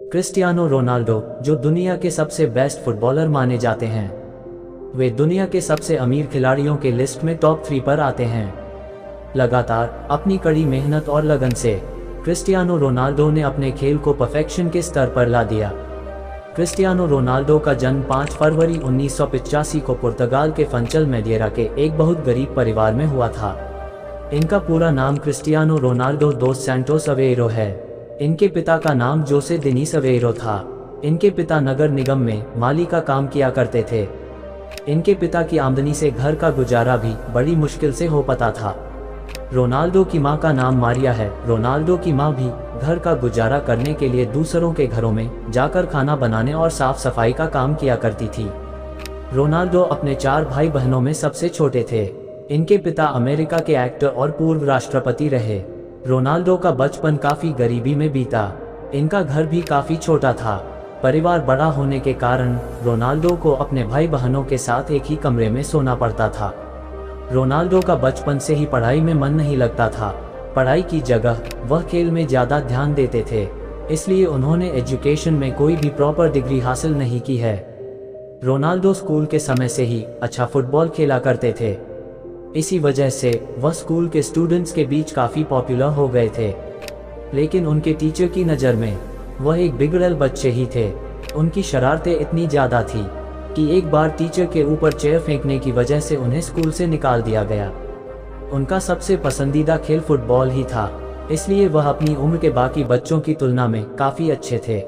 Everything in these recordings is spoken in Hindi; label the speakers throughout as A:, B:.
A: क्रिस्टियानो रोनाल्डो, जो दुनिया के सबसे बेस्ट फुटबॉलर माने जाते हैं, वे दुनिया के सबसे अमीर खिलाड़ियों के लिस्ट में टॉप 3 पर आते हैं। लगातार अपनी कड़ी मेहनत और लगन से क्रिस्टियानो रोनाल्डो ने अपने खेल को परफेक्शन के स्तर पर ला दिया। क्रिस्टियानो रोनाल्डो का जन्म 5 फरवरी 1985 को पुर्तगाल के फंचल मेडिएरा के एक बहुत गरीब परिवार में हुआ था। इनका पूरा नाम क्रिस्टियानो रोनाल्डो दोस सैंटोस अवेरो है। इनके पिता का नाम जोसे डेनिस अवेरो था। इनके पिता नगर निगम में माली का काम किया करते थे। इनके पिता की आमदनी से घर का गुजारा भी बड़ी मुश्किल से हो पाता था। रोनाल्डो की मां का नाम मारिया है। रोनाल्डो की मां भी घर का गुजारा करने के लिए दूसरों के घरों में जाकर खाना बनाने और साफ सफाई का काम किया करती थी। रोनाल्डो अपने 4 भाई बहनों में सबसे छोटे थे। इनके पिता अमेरिका के एक्टर और पूर्व राष्ट्रपति रहे। रोनाल्डो का बचपन काफी गरीबी में बीता। इनका घर भी काफी छोटा था। परिवार बड़ा होने के कारण रोनाल्डो को अपने भाई बहनों के साथ एक ही कमरे में सोना पड़ता था। रोनाल्डो का बचपन से ही पढ़ाई में मन नहीं लगता था। पढ़ाई की जगह वह खेल में ज़्यादा ध्यान देते थे, इसलिए उन्होंने एजुकेशन में कोई भी प्रॉपर डिग्री हासिल नहीं की है। रोनाल्डो स्कूल के समय से ही अच्छा फुटबॉल खेला करते थे। इसी वजह से वह स्कूल के स्टूडेंट्स के बीच काफ़ी पॉपुलर हो गए थे। लेकिन उनके टीचर की नज़र में वह एक बिगड़ल बच्चे ही थे। उनकी शरारतें इतनी ज़्यादा थी कि एक बार टीचर के ऊपर चेयर फेंकने की वजह से उन्हें स्कूल से निकाल दिया गया। उनका सबसे पसंदीदा खेल फुटबॉल ही था, इसलिए वह अपनी उम्र के बाकी बच्चों की तुलना में काफ़ी अच्छे थे।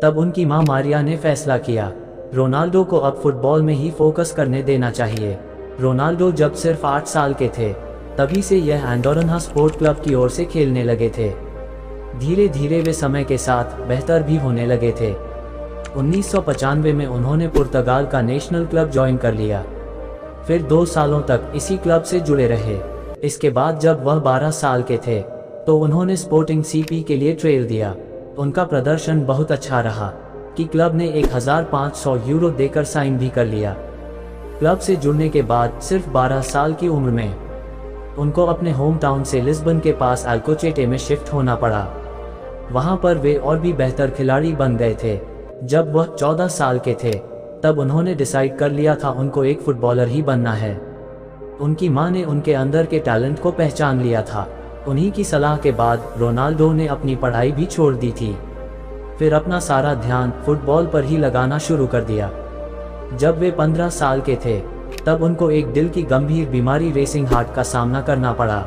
A: तब उनकी मां मारिया ने फैसला किया, रोनाल्डो को अब फुटबॉल में ही फोकस करने देना चाहिए। रोनाल्डो जब सिर्फ 8 साल के थे, तभी से यह एंडोरन्हा स्पोर्ट क्लब की ओर से खेलने लगे थे। धीरे धीरे वे समय के साथ बेहतर भी होने लगे थे। 1995 में उन्होंने पुर्तगाल का नेशनल क्लब ज्वाइन कर लिया। फिर 2 सालों तक इसी क्लब से जुड़े रहे। इसके बाद जब वह 12 साल के थे तो उन्होंने स्पोर्टिंग सीपी के लिए ट्रेल दिया। उनका प्रदर्शन बहुत अच्छा रहा कि क्लब ने 1500 यूरो देकर साइन भी कर लिया। क्लब से जुड़ने के बाद सिर्फ 12 साल की उम्र में उनको अपने होम टाउन से लिस्बन के पास अल्कोचेटे में शिफ्ट होना पड़ा। वहां पर वे और भी बेहतर खिलाड़ी बन गए थे। जब वह 14 साल के थे तब उन्होंने डिसाइड कर लिया था उनको एक फुटबॉलर ही बनना है। उनकी मां ने उनके अंदर के टैलेंट को पहचान लिया था। उन्हीं की सलाह के बाद रोनाल्डो ने अपनी पढ़ाई भी छोड़ दी थी। फिर अपना सारा ध्यान फुटबॉल पर ही लगाना शुरू कर दिया। जब वे 15 साल के थे तब उनको एक दिल की गंभीर बीमारी रेसिंग हार्ट का सामना करना पड़ा।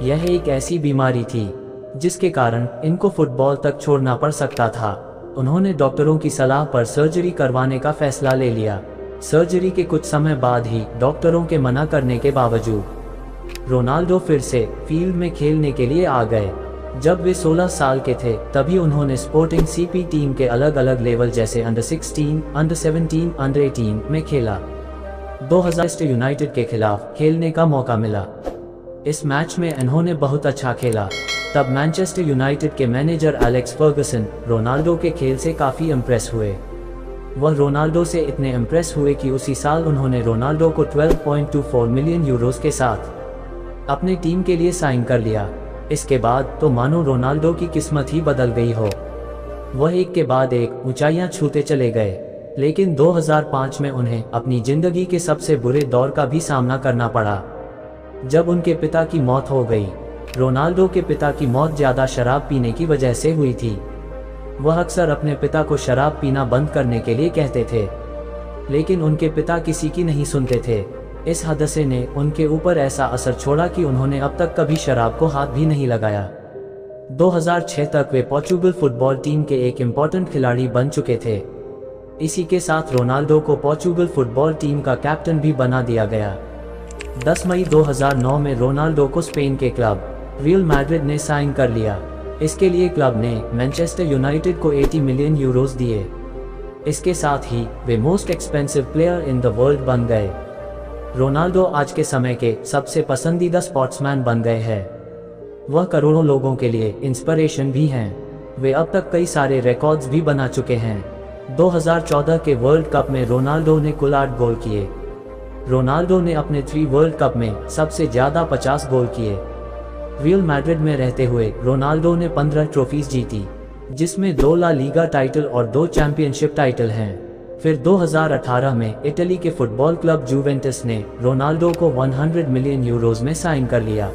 A: यह एक ऐसी बीमारी थी जिसके कारण इनको फुटबॉल तक छोड़ना पड़ सकता था। उन्होंने डॉक्टरों की सलाह पर सर्जरी करवाने का फैसला ले लिया। सर्जरी के कुछ समय बाद ही डॉक्टरों के मना करने के बावजूद रोनाल्डो फिर से फील्ड में खेलने के लिए आ गए। जब वे 16 साल के थे तभी उन्होंने स्पोर्टिंग सीपी टीम के अलग अलग लेवल जैसे अंडर 16, अंडर 17, अंडर 18 में खेला। 2000 यूनाइटेड के खिलाफ खेलने का मौका मिला। इस मैच में इन्होंने बहुत अच्छा खेला। तब मैनचेस्टर यूनाइटेड के मैनेजर एलेक्स फर्गसन रोनाल्डो के खेल से काफ़ी इम्प्रेस हुए। वह रोनाल्डो से इतने इम्प्रेस हुए कि उसी साल उन्होंने रोनाल्डो को 12.24 मिलियन यूरोस के साथ अपनी टीम के लिए साइन कर लिया। इसके बाद तो मानो रोनाल्डो की किस्मत ही बदल गई हो। वह एक के बाद एक ऊंचाइयां छूते चले गए। लेकिन 2005 में उन्हें अपनी जिंदगी के सबसे बुरे दौर का भी सामना करना पड़ा, जब उनके पिता की मौत हो गई। रोनाल्डो के पिता की मौत ज़्यादा शराब पीने की वजह से हुई थी। वह अक्सर अपने पिता को शराब पीना बंद करने के लिए कहते थे, लेकिन उनके पिता किसी की नहीं सुनते थे। इस हादसे ने उनके ऊपर ऐसा असर छोड़ा कि उन्होंने अब तक कभी शराब को हाथ भी नहीं लगाया। 2006 तक वे पोर्चुगल फुटबॉल टीम के एक इम्पोर्टेंट खिलाड़ी बन चुके थे। इसी के साथ रोनाल्डो को पोर्चुगल फुटबॉल टीम का कैप्टन भी बना दिया गया। 10 मई 2009 में रोनाल्डो को स्पेन के क्लब रियल मैड्रिड ने साइन कर लिया। इसके लिए क्लब ने मैनचेस्टर यूनाइटेड को 80 मिलियन यूरोस दिए। इसके साथ ही वे most expensive player in the world बन गए। रोनाल्डो आज के समय के सबसे पसंदीदा स्पोर्ट्समैन बन गए हैं। वह करोड़ों लोगों के लिए इंस्पिरेशन भी हैं। वे अब तक कई सारे रिकॉर्ड्स भी बना चुके हैं। 2014 के वर्ल्ड कप में रोनाल्डो ने कुल 8 गोल किए। रोनाल्डो ने अपने 3 वर्ल्ड कप में सबसे ज़्यादा 50 गोल किए। रियल मैड्रिड में रहते हुए रोनाल्डो ने 15 ट्रॉफीज जीती। जिसमें 2 ला लीगा टाइटल और 2 चैंपियनशिप टाइटल हैं। फिर 2018 में इटली के फुटबॉल क्लब जुवेंटस ने रोनाल्डो को 100 मिलियन यूरोज में साइन कर लिया।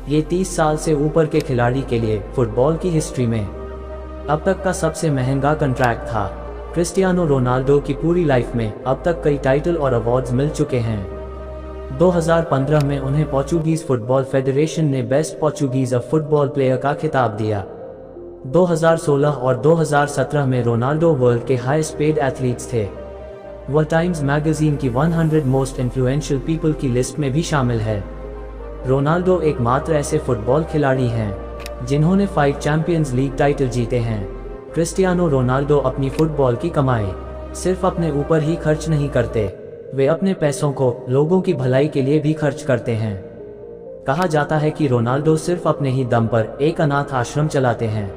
A: ये 30 साल से ऊपर के खिलाड़ी के लिए फुटबॉल की हिस्ट्री में अब तक का सबसे महंगा कॉन्ट्रैक्ट था। क्रिस्टियानो रोनाल्डो की पूरी लाइफ में अब तक कई टाइटल और अवार्ड्स मिल चुके हैं। 2015 में उन्हें पोर्चुगीज फुटबॉल फेडरेशन ने बेस्ट पोर्चुगीज फुटबॉल प्लेयर का खिताब दिया। 2016 और 2017 में रोनाल्डो वर्ल्ड के हाईएस्ट पेड एथलीट्स थे। वह टाइम्स मैगजीन की 100 मोस्ट इन्फ्लुएंशियल पीपल की लिस्ट में भी शामिल है। रोनाल्डो एकमात्र ऐसे फुटबॉल खिलाड़ी हैं जिन्होंने 5 चैंपियंस लीग टाइटल जीते हैं। क्रिस्टियानो रोनाल्डो अपनी फुटबॉल की कमाई सिर्फ अपने ऊपर ही खर्च नहीं करते, वे अपने पैसों को लोगों की भलाई के लिए भी खर्च करते हैं। कहा जाता है कि रोनाल्डो सिर्फ अपने ही दम पर एक अनाथ आश्रम चलाते हैं,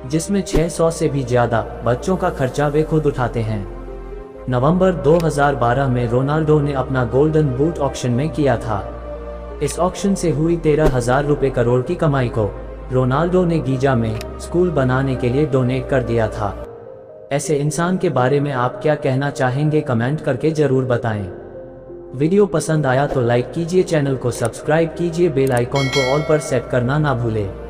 A: जिसमें 600 से भी ज्यादा बच्चों का खर्चा वे खुद उठाते हैं। नवंबर 2012 में रोनाल्डो ने अपना गोल्डन बूट ऑक्शन में किया था। इस ऑक्शन से हुई 13,000 रुपये करोड़ की कमाई को रोनाल्डो ने गीजा में स्कूल बनाने के लिए डोनेट कर दिया था। ऐसे इंसान के बारे में आप क्या कहना चाहेंगे, कमेंट करके जरूर बताएं। वीडियो पसंद आया तो लाइक कीजिए, चैनल को सब्सक्राइब कीजिए, बेल आइकॉन को ऑल पर सेट करना ना भूलें।